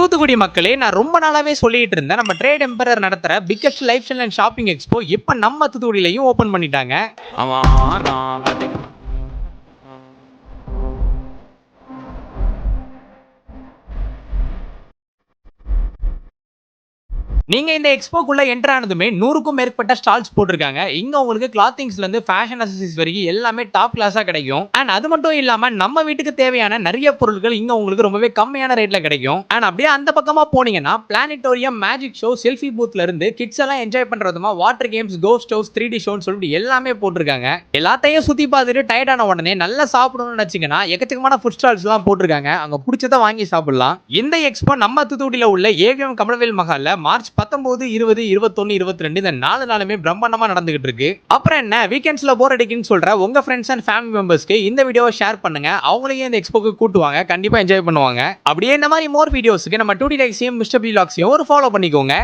தூத்துக்குடி மக்களே, நான் ரொம்ப நாளாவே சொல்லிட்டு இருந்தேன். நம்ம ட்ரேட் எம்பரர் நடத்துற biggest life style and shopping expo இப்ப நம்ம தூத்துக்குடியிலையும் ஓபன் பண்ணிட்டாங்க. நீங்க இந்த எக்ஸ்போக்குள்ள என்டர் ஆனதுமே 100க்கும் மேற்பட்ட ஸ்டால்ஸ் போட்டிருக்காங்க. இங்க உங்களுக்கு கிளாத்திங்ஸ்ல இருந்து ஃபேஷன் அக்சஸரீஸ் வரைக்கும் எல்லாமே டாப் கிளாஸா கிடைக்கும். அண்ட் அது மட்டும் இல்லாம நம்ம வீட்டுக்கு தேவையான நிறைய பொருட்கள் இங்க உங்களுக்கு ரொம்பவே கம்மியான ரேட்ல கிடைக்கும். அண்ட் அப்படியே அந்த பக்கமா போனீங்கன்னா பிளானட்டோரியம், மேஜிக் ஷோ, செல்ஃபி பூத்ல இருந்து கிட்ஸ் எல்லாம் என்ஜாய் பண்றதுமா water games, ghost house, 3D ஷோன்னு சொல்லிட்டு எல்லாமே போட்டிருக்காங்க. எல்லாத்தையும் சுத்தி பார்த்துட்டு டயர்ட் ஆன உடனே நல்லா சாப்பிடணும்னு நினைச்சீங்கன்னா எக்கச்சக்கமான ஃபுட் ஸ்டால்ஸ் எல்லாம் போட்டிருக்காங்க. அங்க பிடிச்சதை வாங்கி சாப்பிடலாம். இந்த எக்ஸ்போ நம்ம தூத்துக்குடியில உள்ள ஏவிஎம் கமலவேல் மஹால்ல மார்ச் 19, 20, 21, 22 இந்த 4 நாளுமே பிரம்மாண்டமா நடந்துகிட்டு இருக்கு. அப்புறம் என்ன, வீக்கெண்ட்ஸ்ல போர் அடிக்குன்னு சொல்ற உங்க ஃப்ரெண்ட்ஸ் அண்ட் ஃபேமிலி மெம்பர்ஸ்க்கு இந்த வீடியோவை ஷேர் பண்ணுங்க. அவங்களையும் இந்த எக்ஸ்போக்கு கூட்டுவாங்க, கண்டிப்பா என்ஜாய் பண்ணுவாங்க. அப்படியே இந்த மாதிரி மோர் வீடியோஸ்க்கு நம்ம 2D லைக்ஸையும் மிஸ்டர் பி லாக்ஸையும் ஒரு ஃபாலோ பண்ணிக்கோங்க.